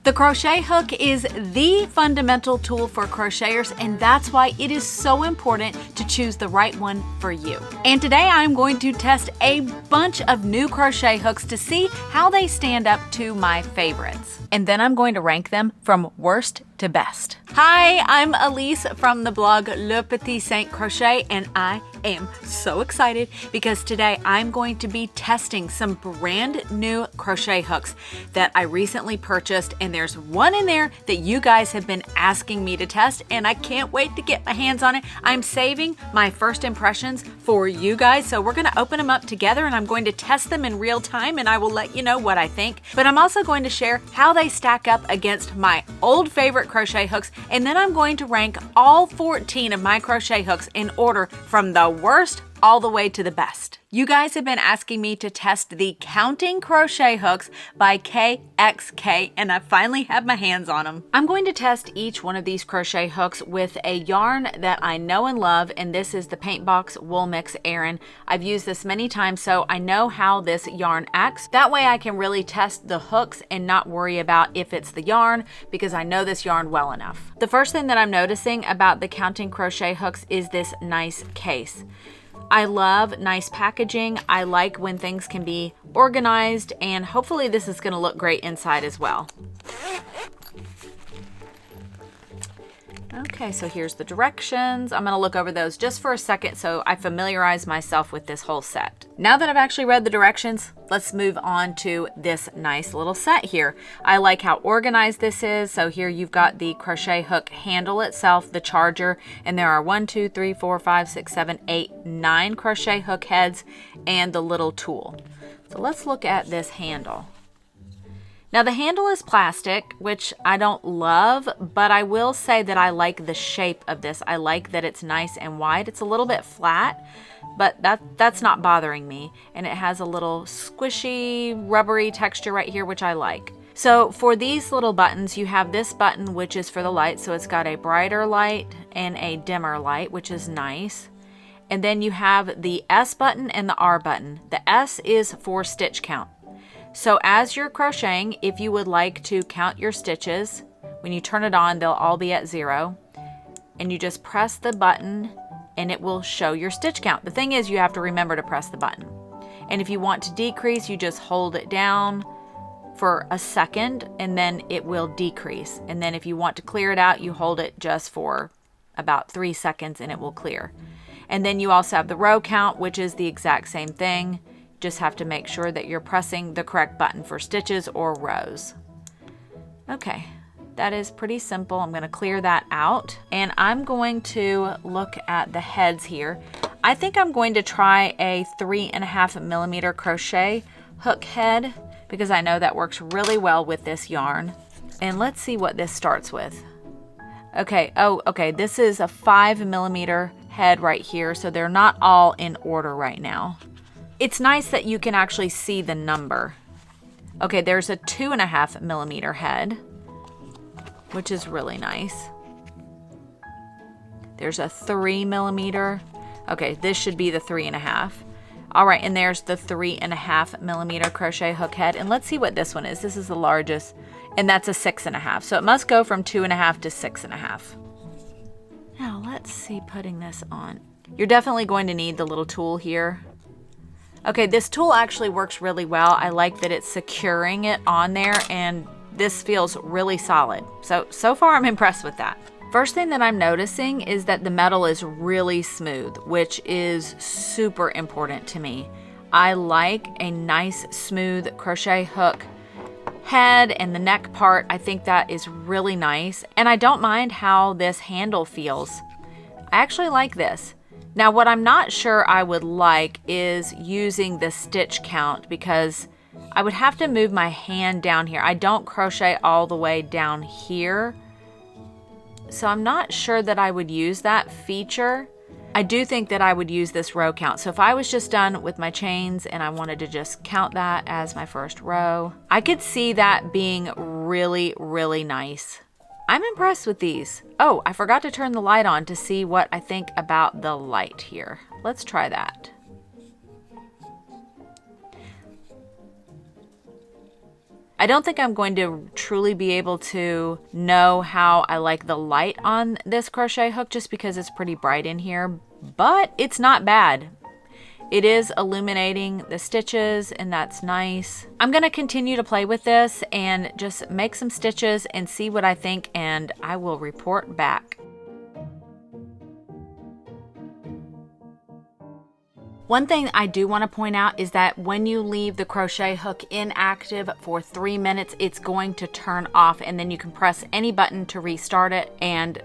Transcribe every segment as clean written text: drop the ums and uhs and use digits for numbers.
The crochet hook is the fundamental tool for crocheters, and that's why it is so important to choose the right one for you. And today I'm going to test a bunch of new crochet hooks to see how they stand up to my favorites. And then I'm going to rank them from worst to best. Hi, I'm Elise from the blog Le Petit Saint Crochet, and I am so excited because today I'm going to be testing some brand new crochet hooks that I recently purchased, and there's one in there that you guys have been asking me to test, and I can't wait to get my hands on it. I'm saving my first impressions for you guys, so we're gonna open them up together and I'm going to test them in real time, and I will let you know what I think. But I'm also going to share how they stack up against my old favorite crochet hooks, and then I'm going to rank all 14 of my crochet hooks in order from the worst all the way to the best. You guys have been asking me to test the Counting Crochet Hooks by KXK, and I finally have my hands on them. I'm going to test each one of these crochet hooks with a yarn that I know and love, and this is the Paintbox Wool Mix Aran. I've used this many times, so I know how this yarn acts. That way I can really test the hooks and not worry about if it's the yarn, because I know this yarn well enough. The first thing that I'm noticing about the Counting Crochet Hooks is this nice case. I love nice packaging. I like when things can be organized, and hopefully this is going to look great inside as well. Okay, so here's the directions. I'm going to look over those just for a second so I familiarize myself with this whole set. Now that I've actually read the directions, let's move on to this nice little set here. I like how organized this is. So here you've got the crochet hook handle itself, the charger, and there are 1, 2, 3, 4, 5, 6, 7, 8, 9 crochet hook heads and the little tool. So let's look at this handle. Now the handle is plastic, which I don't love, but I will say that I like the shape of this. I like that it's nice and wide. It's a little bit flat, but that's not bothering me. And it has a little squishy, rubbery texture right here, which I like. So for these little buttons, you have this button, which is for the light. So it's got a brighter light and a dimmer light, which is nice. And then you have the S button and the R button. The S is for stitch count. So as you're crocheting, if you would like to count your stitches, when you turn it on, they'll all be at 0. And you just press the button and it will show your stitch count. The thing is, you have to remember to press the button. And if you want to decrease, you just hold it down for a second and then it will decrease. And then if you want to clear it out, you hold it just for about 3 seconds and it will clear. And then you also have the row count, which is the exact same thing. Just have to make sure that you're pressing the correct button for stitches or rows. Okay, that is pretty simple. I'm going to clear that out, and I'm going to look at the heads here. I think I'm going to try a 3.5 millimeter crochet hook head because I know that works really well with this yarn. And let's see what this starts with. Okay, okay, this is a 5 millimeter head right here, so they're not all in order right now. It's nice that you can actually see the number. Okay, there's a 2.5 millimeter head, which is really nice. There's a 3 millimeter. Okay, this should be the 3.5. All right, and there's the 3.5 millimeter crochet hook head. And let's see what this one is. This is the largest, and that's a 6.5. So it must go from 2.5 to 6.5. Now let's see putting this on. You're definitely going to need the little tool here. Okay, this tool actually works really well. I like that it's securing it on there, and this feels really solid. So far I'm impressed with that. First thing that I'm noticing is that the metal is really smooth, which is super important to me. I like a nice smooth crochet hook head and the neck part. I think that is really nice, and I don't mind how this handle feels. I actually like this. Now what I'm not sure I would like is using the stitch count, because I would have to move my hand down here. I don't crochet all the way down here, so I'm not sure that I would use that feature. I do think that I would use this row count. So if I was just done with my chains and I wanted to just count that as my first row, I could see that being really, really nice. I'm impressed with these. Oh, I forgot to turn the light on to see what I think about the light here. Let's try that. I don't think I'm going to truly be able to know how I like the light on this crochet hook just because it's pretty bright in here, but it's not bad. It is illuminating the stitches, and that's nice. I'm going to continue to play with this and just make some stitches and see what I think, and I will report back. One thing I do want to point out is that when you leave the crochet hook inactive for 3 minutes, it's going to turn off, and then you can press any button to restart it, and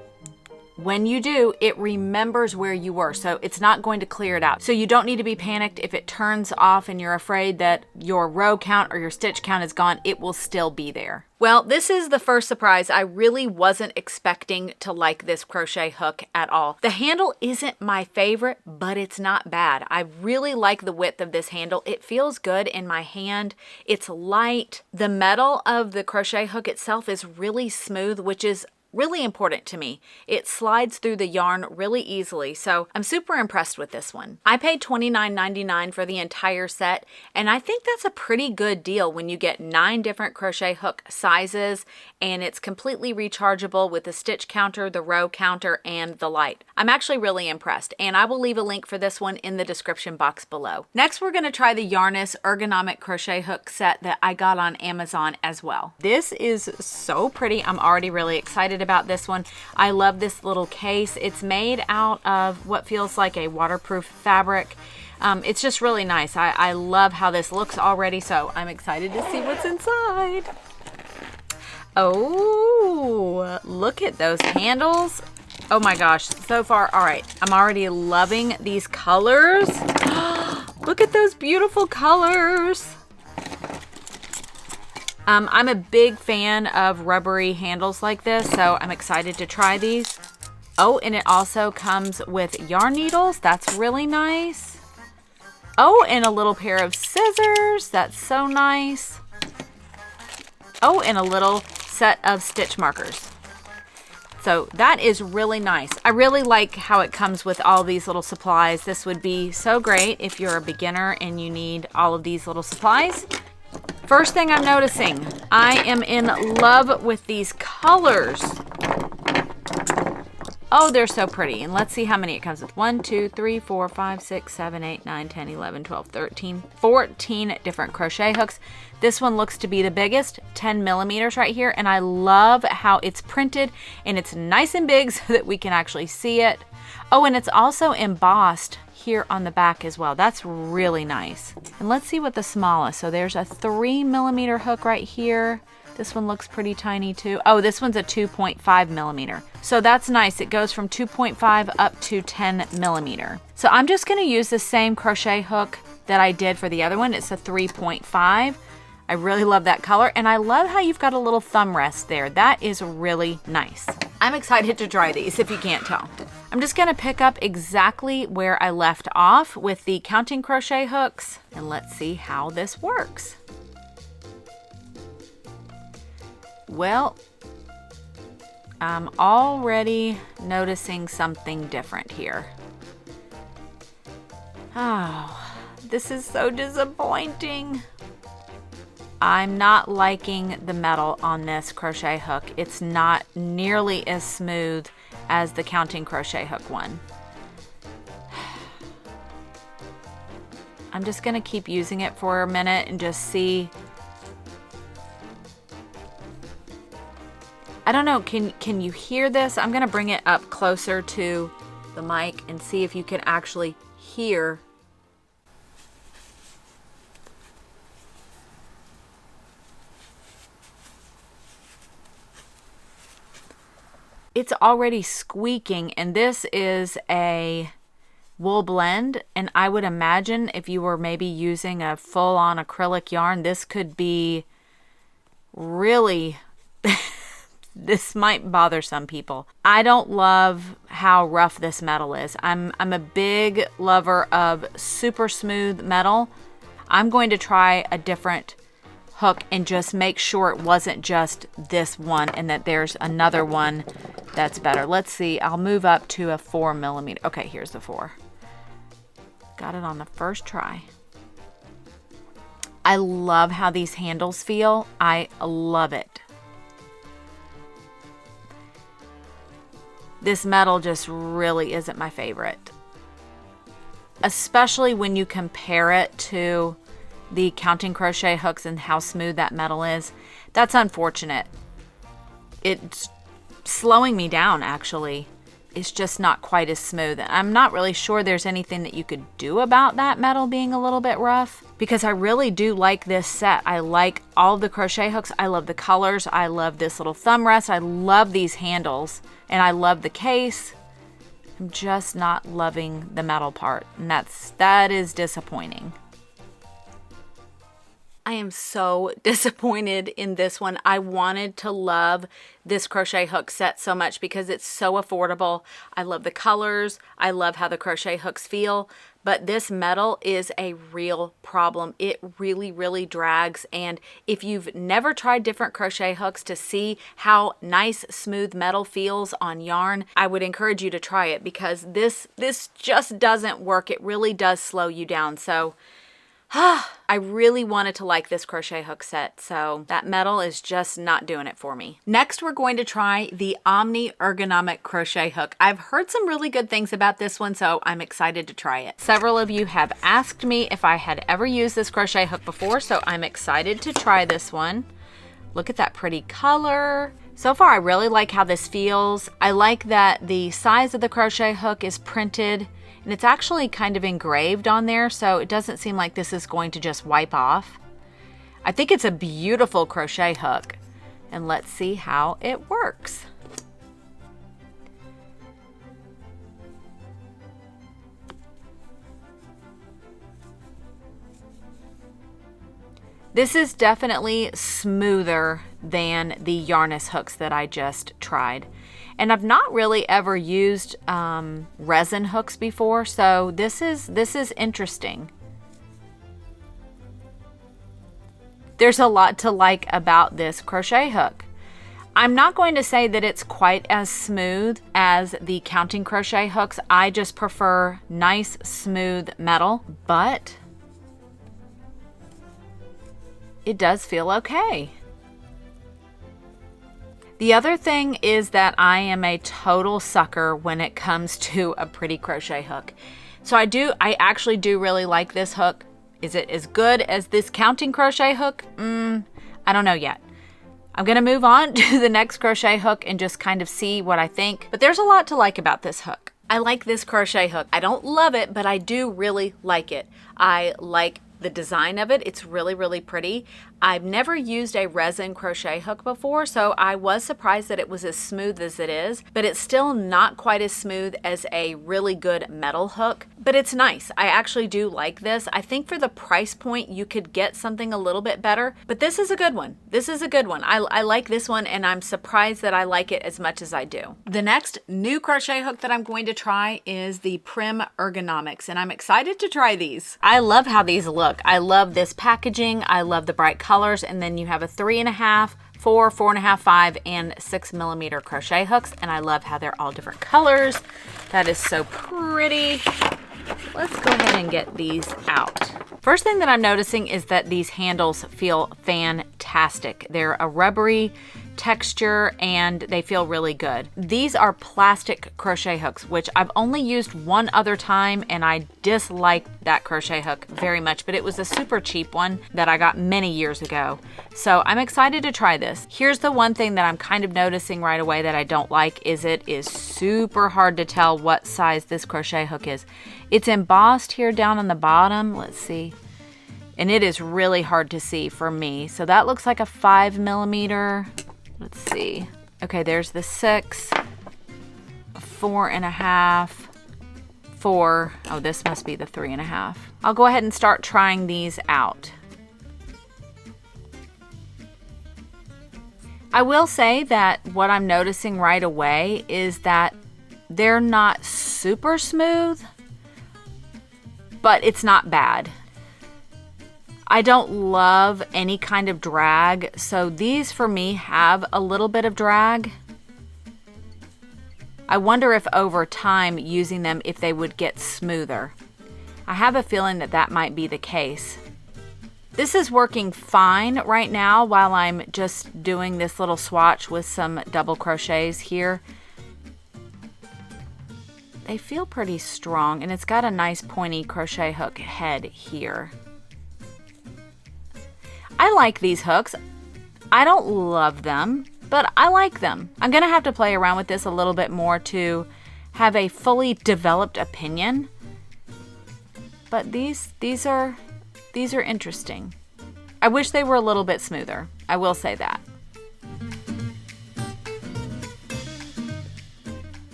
when you do, it remembers where you were, so it's not going to clear it out. So you don't need to be panicked if it turns off and you're afraid that your row count or your stitch count is gone. It will still be there. Well, this is the first surprise. I really wasn't expecting to like this crochet hook at all. The handle isn't my favorite, but it's not bad. I really like the width of this handle. It feels good in my hand. It's light. The metal of the crochet hook itself is really smooth, which is really important to me. It slides through the yarn really easily, so I'm super impressed with this one. I paid $29.99 for the entire set, and I think that's a pretty good deal when you get 9 different crochet hook sizes, and it's completely rechargeable with the stitch counter, the row counter, and the light. I'm actually really impressed, and I will leave a link for this one in the description box below. Next, we're going to try the Yarnest Ergonomic crochet hook set that I got on Amazon as well. This is so pretty. I'm already really excited about this one. I love this little case. It's made out of what feels like a waterproof fabric. It's just really nice. I love how this looks already, so I'm excited to see what's inside. Oh, look at those handles. Oh my gosh, so far, all right. I'm already loving these colors. Look at those beautiful colors. I'm a big fan of rubbery handles like this, so I'm excited to try these. Oh, and it also comes with yarn needles. That's really nice. Oh, and a little pair of scissors. That's so nice. Oh, and a little set of stitch markers. So that is really nice. I really like how it comes with all these little supplies. This would be so great if you're a beginner and you need all of these little supplies. First thing I'm noticing, I am in love with these colors. Oh, they're so pretty. And let's see how many it comes with. 1, 2, 3, 4, 5, 6, 7, 8, 9, 10, 11, 12, 13, 14 different crochet hooks. This one looks to be the biggest, 10 millimeters right here. And I love how it's printed and it's nice and big so that we can actually see it. Oh, and it's also embossed here on the back as well. That's really nice. And let's see what the smallest. So there's a 3 millimeter hook right here. This one looks pretty tiny too. Oh, this one's a 2.5 millimeter. So that's nice. It goes from 2.5 up to 10 millimeter. So I'm just going to use the same crochet hook that I did for the other one. It's a 3.5. I really love that color, and I love how you've got a little thumb rest there. That is really nice. I'm excited to try these, if you can't tell. I'm just going to pick up exactly where I left off with the counting crochet hooks, and let's see how this works. Well, I'm already noticing something different here. Oh, this is so disappointing. I'm not liking the metal on this crochet hook. It's not nearly as smooth as the counting crochet hook one. I'm just going to keep using it for a minute and just see. I don't know, can you hear this? I'm going to bring it up closer to the mic and see if you can actually hear. It's already squeaking, and this is a wool blend, and I would imagine if you were maybe using a full-on acrylic yarn, this could be really this might bother some people. I don't love how rough this metal is. I'm a big lover of super smooth metal. I'm going to try a different hook and just make sure it wasn't just this one and that there's another one that's better. Let's see. I'll move up to a 4 millimeter. Okay, here's the 4. Got it on the first try. I love how these handles feel. I love it. This metal just really isn't my favorite. Especially when you compare it to the counting crochet hooks and how smooth that metal is. That's unfortunate. It's slowing me down, actually. It's just not quite as smooth. I'm not really sure there's anything that you could do about that metal being a little bit rough, because I really do like this set. I like all the crochet hooks. I love the colors. I love this little thumb rest. I love these handles, and I love the case. I'm just not loving the metal part, and that is disappointing. I am so disappointed in this one. I wanted to love this crochet hook set so much because it's so affordable. I love the colors. I love how the crochet hooks feel, but this metal is a real problem. It really, really drags. And if you've never tried different crochet hooks to see how nice, smooth metal feels on yarn, I would encourage you to try it, because this just doesn't work. It really does slow you down. So I really wanted to like this crochet hook set, so that metal is just not doing it for me. Next, we're going to try the Omni Ergonomic crochet hook. I've heard some really good things about this one, so I'm excited to try it. Several of you have asked me if I had ever used this crochet hook before, so I'm excited to try this one. Look at that pretty color. So far, I really like how this feels. I like that the size of the crochet hook is printed, and it's actually kind of engraved on there, so it doesn't seem like this is going to just wipe off. I think it's a beautiful crochet hook, and let's see how it works. This is definitely smoother than the Yarnest hooks that I just tried. And I've not really ever used resin hooks before, so this is interesting. There's a lot to like about this crochet hook. I'm not going to say that it's quite as smooth as the counting crochet hooks. I just prefer nice, smooth metal, but it does feel okay. The other thing is that I am a total sucker when it comes to a pretty crochet hook. So I actually do really like this hook. Is it as good as this counting crochet hook? I don't know yet. I'm gonna move on to the next crochet hook and just kind of see what I think. But there's a lot to like about this hook. I like this crochet hook. I don't love it, but I do really like it. I like the design of it. It's really, really pretty. I've never used a resin crochet hook before, so I was surprised that it was as smooth as it is, but it's still not quite as smooth as a really good metal hook, but it's nice. I actually do like this. I think for the price point, you could get something a little bit better, but this is a good one. This is a good one. I like this one, and I'm surprised that I like it as much as I do. The next new crochet hook that I'm going to try is the Prim Ergonomics, and I'm excited to try these. I love how these look. I love this packaging. I love the bright colors, and then you have a 3.5, 4, 4.5, 5, and 6 millimeter crochet hooks, and I love how they're all different colors. That is so pretty. Let's go ahead and get these out. First thing that I'm noticing is that these handles feel fantastic. They're a rubbery texture and they feel really good. These are plastic crochet hooks, which I've only used one other time, and I disliked that crochet hook very much, but it was a super cheap one that I got many years ago. So I'm excited to try this. Here's the one thing that I'm kind of noticing right away that I don't like is it is super hard to tell what size this crochet hook is. It's embossed here down on the bottom. Let's see. And it is really hard to see for me. So that looks like a 5 millimeter. Let's see. Okay, there's the 6, 4.5, 4. Oh, this must be the 3.5. I'll go ahead and start trying these out. I will say that what I'm noticing right away is that they're not super smooth, but it's not bad. I don't love any kind of drag, so these for me have a little bit of drag. I wonder if over time using them, if they would get smoother. I have a feeling that that might be the case. This is working fine right now while I'm just doing this little swatch with some double crochets here. They feel pretty strong, and it's got a nice pointy crochet hook head here. I like these hooks. I don't love them, but I like them. I'm gonna have to play around with this a little bit more to have a fully developed opinion. But these are interesting. I wish they were a little bit smoother. I will say that.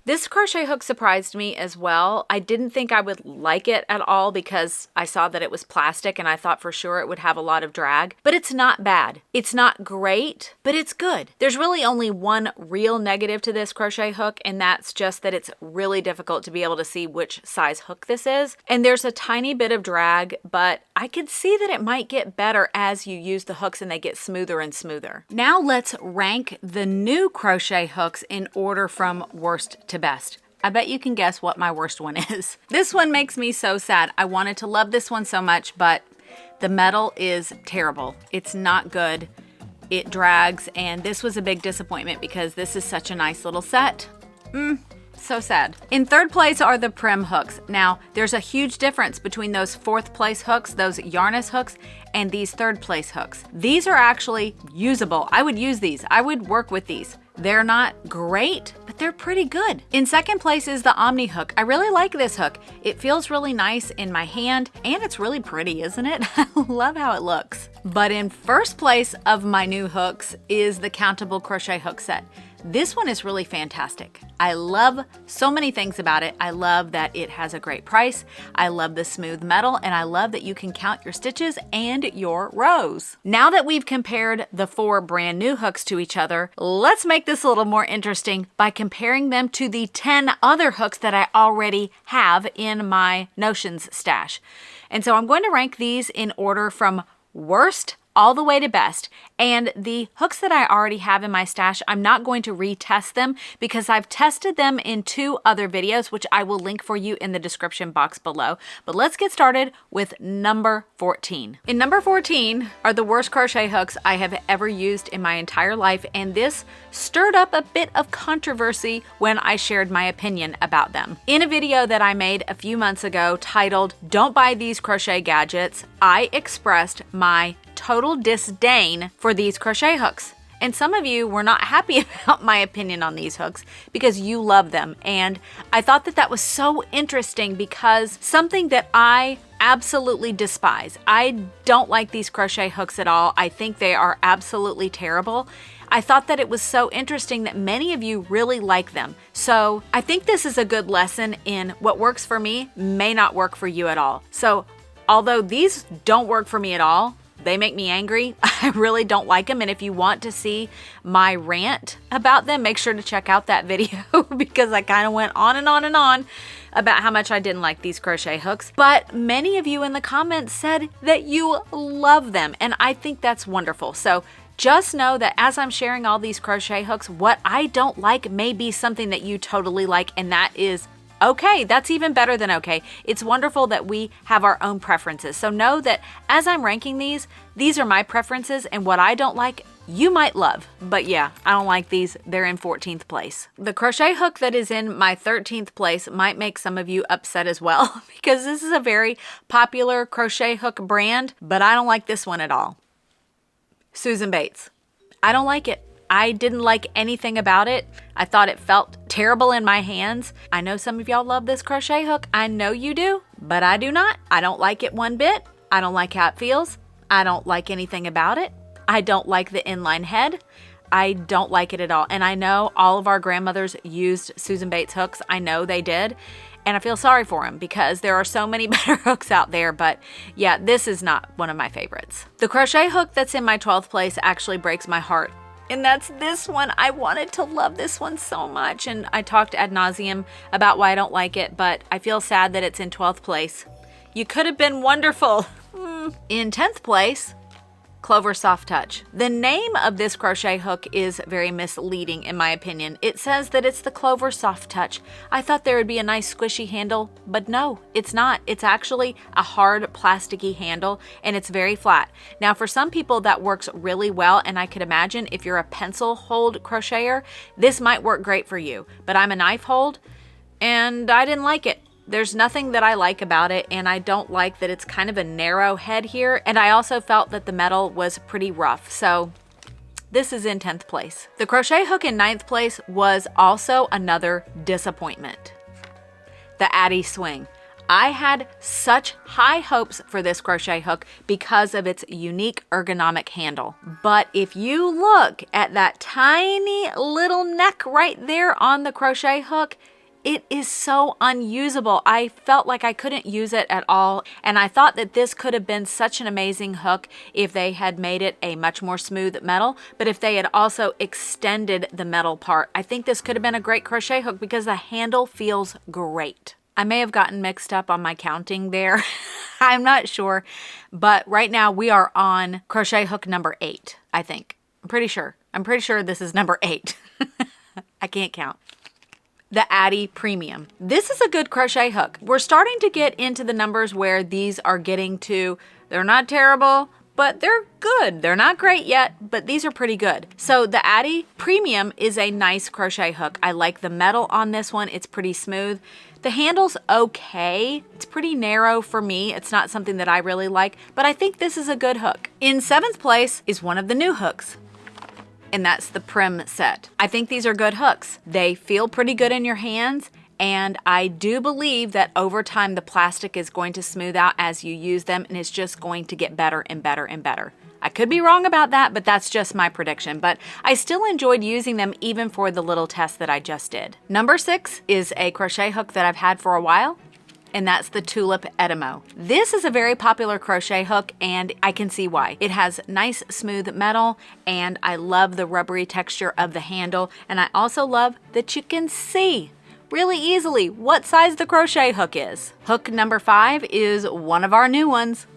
This crochet hook surprised me as well. I didn't think I would like it at all because I saw that it was plastic and I thought for sure it would have a lot of drag, but it's not bad. It's not great, but it's good. There's really only one real negative to this crochet hook, and that's just that it's really difficult to be able to see which size hook this is. And there's a tiny bit of drag, but I could see that it might get better as you use the hooks and they get smoother and smoother. Now let's rank the new crochet hooks in order from worst to best. I bet you can guess what my worst one is. This one makes me so sad. I wanted to love this one so much, but the metal is terrible. It's not good. It drags, and this was a big disappointment because this is such a nice little set. So sad. In third place are the Prim hooks. Now, there's a huge difference between those fourth place hooks, those Yarnus hooks, and these third place hooks. These are actually usable. I would use these. I would work with these. They're not great, but they're pretty good. In second place is the Omni hook. I really like this hook. It feels really nice in my hand, and it's really pretty, isn't it? I love how it looks. But in first place of my new hooks is the Countable Crochet Hook Set. This one is really fantastic. I love so many things about it. I love that it has a great price. I love the smooth metal, and I love that you can count your stitches and your rows. Now that we've compared the 4 brand new hooks to each other, let's make this a little more interesting by comparing them to the 10 other hooks that I already have in my Notions stash. And so I'm going to rank these in order from worst all the way to best. And the hooks that I already have in my stash, I'm not going to retest them because I've tested them in 2 other videos, which I will link for you in the description box below. But let's get started with number 14. In number 14 are the worst crochet hooks I have ever used in my entire life, and this stirred up a bit of controversy when I shared my opinion about them. In a video that I made a few months ago titled, "Don't Buy These Crochet Gadgets," I expressed my total disdain for these crochet hooks. And some of you were not happy about my opinion on these hooks because you love them. And I thought that that was so interesting because something that I absolutely despise. I don't like these crochet hooks at all. I think they are absolutely terrible. I thought that it was so interesting that many of you really like them. So I think this is a good lesson in what works for me may not work for you at all. So although these don't work for me at all, they make me angry. I really don't like them. And if you want to see my rant about them, make sure to check out that video because I kind of went on and on and on about how much I didn't like these crochet hooks. But many of you in the comments said that you love them. And I think that's wonderful. So just know that as I'm sharing all these crochet hooks, what I don't like may be something that you totally like. And that is okay. That's even better than okay. It's wonderful that we have our own preferences. So know that as I'm ranking these are my preferences, and what I don't like, you might love. But yeah, I don't like these. They're in 14th place. The crochet hook that is in my 13th place might make some of you upset as well because this is a very popular crochet hook brand, but I don't like this one at all. Susan Bates. I don't like it. I didn't like anything about it. I thought it felt terrible in my hands. I know some of y'all love this crochet hook. I know you do, but I do not. I don't like it one bit. I don't like how it feels. I don't like anything about it. I don't like the inline head. I don't like it at all. And I know all of our grandmothers used Susan Bates hooks. I know they did. And I feel sorry for them because there are so many better hooks out there. But yeah, this is not one of my favorites. The crochet hook that's in my 12th place actually breaks my heart. And that's this one. I wanted to love this one so much. And I talked ad nauseum about why I don't like it, but I feel sad that it's in 12th place. You could have been wonderful. In 10th place Clover Soft Touch. The name of this crochet hook is very misleading in my opinion. It says that it's the Clover Soft Touch. I thought there would be a nice squishy handle, but no, it's not. It's actually a hard plasticky handle and it's very flat. Now for some people that works really well, and I could imagine if you're a pencil hold crocheter, this might work great for you, but I'm a knife hold and I didn't like it. There's nothing that I like about it, and I don't like that it's kind of a narrow head here, and I also felt that the metal was pretty rough, so this is in 10th place. The crochet hook in 9th place was also another disappointment. The Addy Swing. I had such high hopes for this crochet hook because of its unique ergonomic handle. But if you look at that tiny little neck right there on the crochet hook, it is so unusable. I felt like I couldn't use it at all, and I thought that this could have been such an amazing hook if they had made it a much more smooth metal, but if they had also extended the metal part. I think this could have been a great crochet hook because the handle feels great. I may have gotten mixed up on my counting there. I'm not sure, but right now we are on crochet hook number 8, I think. I'm pretty sure this is number 8. I can't count. The Addy Premium. This is a good crochet hook. We're starting to get into the numbers where these are getting to, they're not terrible, but they're good. They're not great yet, but these are pretty good. So the Addy Premium is a nice crochet hook. I like the metal on this one. It's pretty smooth. The handle's okay. It's pretty narrow for me. It's not something that I really like, but I think this is a good hook. In 7th place is one of the new hooks, and that's the Prim set. I think these are good hooks. They feel pretty good in your hands, and I do believe that over time the plastic is going to smooth out as you use them, and it's just going to get better and better and better. I could be wrong about that, but that's just my prediction. But I still enjoyed using them even for the little test that I just did. Number 6 is a crochet hook that I've had for a while, and that's the Tulip Etimo. This is a very popular crochet hook, and I can see why. It has nice smooth metal, and I love the rubbery texture of the handle, and I also love that you can see really easily what size the crochet hook is. Hook number 5 is one of our new ones,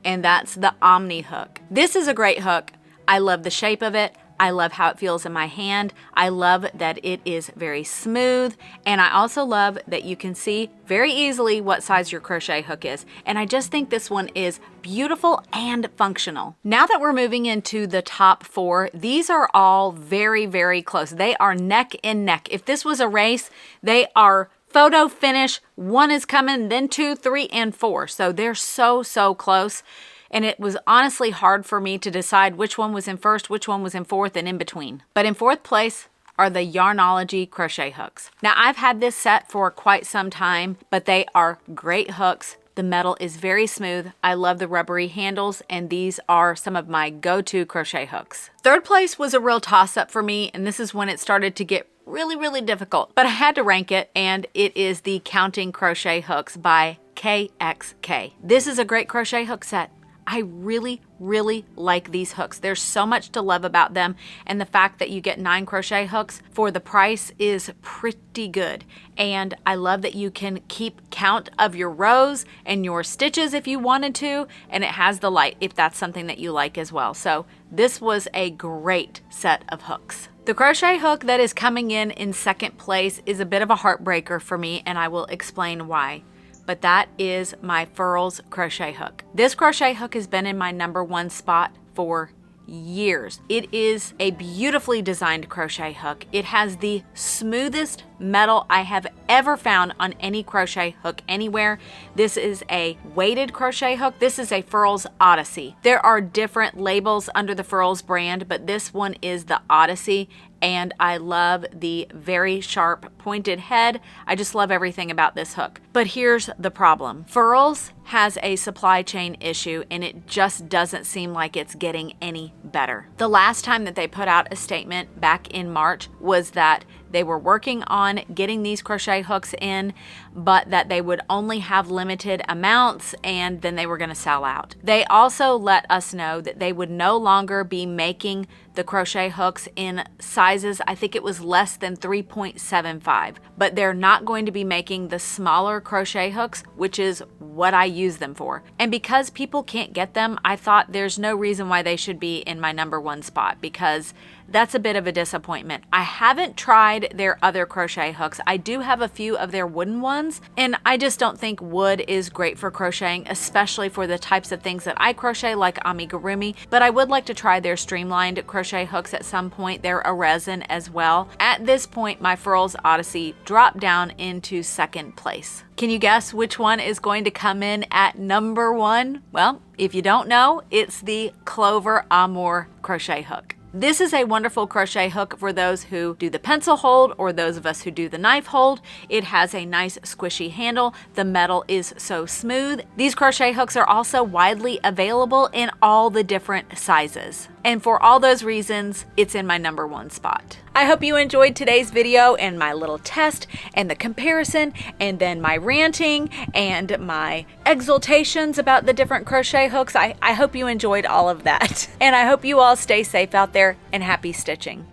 and that's the Omni hook. This is a great hook. I love the shape of it. I love how it feels in my hand. I love that it is very smooth, and I also love that you can see very easily what size your crochet hook is, and I just think this one is beautiful and functional. Now that we're moving into the top 4, these are all very, very close. They are neck and neck. If this was a race, they are photo finish. 1 is coming, then 2, 3, and 4. So they're so, so close. And it was honestly hard for me to decide which one was in first, which one was in fourth, and in between. But in 4th place are the Yarnology crochet hooks. Now I've had this set for quite some time, but they are great hooks. The metal is very smooth. I love the rubbery handles, and these are some of my go-to crochet hooks. 3rd place was a real toss-up for me, and this is when it started to get really, really difficult. But I had to rank it, and it is the Counting Crochet Hooks by KXK. This is a great crochet hook set. I really, really like these hooks. There's so much to love about them, and the fact that you get 9 crochet hooks for the price is pretty good. And I love that you can keep count of your rows and your stitches if you wanted to, and it has the light if that's something that you like as well. So this was a great set of hooks. The crochet hook that is coming in 2nd place is a bit of a heartbreaker for me, and I will explain why. But that is my Furls crochet hook. This crochet hook has been in my number 1 spot for years. It is a beautifully designed crochet hook. It has the smoothest metal I have ever found on any crochet hook anywhere. This is a weighted crochet hook. This is a Furls Odyssey. There are different labels under the Furls brand, but this one is the Odyssey, and I love the very sharp pointed head. I just love everything about this hook. But here's the problem. Furls has a supply chain issue, and it just doesn't seem like it's getting any better. The last time that they put out a statement back in March was that they were working on getting these crochet hooks in, but that they would only have limited amounts and then they were going to sell out. They also let us know that they would no longer be making the crochet hooks in sizes, I think it was less than 3.75, but they're not going to be making the smaller crochet hooks, which is what I use them for. And because people can't get them, I thought there's no reason why they should be in my #1 spot, because that's a bit of a disappointment. I haven't tried their other crochet hooks. I do have a few of their wooden ones, and I just don't think wood is great for crocheting, especially for the types of things that I crochet, like amigurumi. But I would like to try their streamlined crochet hooks at some point. They're a resin as well. At this point, my Furls Odyssey dropped down into 2nd place. Can you guess which one is going to come in at #1? Well, if you don't know, it's the Clover Amour crochet hook. This is a wonderful crochet hook for those who do the pencil hold or those of us who do the knife hold. It has a nice squishy handle. The metal is so smooth. These crochet hooks are also widely available in all the different sizes. And for all those reasons, it's in my #1 spot. I hope you enjoyed today's video and my little test and the comparison and then my ranting and my exultations about the different crochet hooks. I hope you enjoyed all of that. And I hope you all stay safe out there and happy stitching.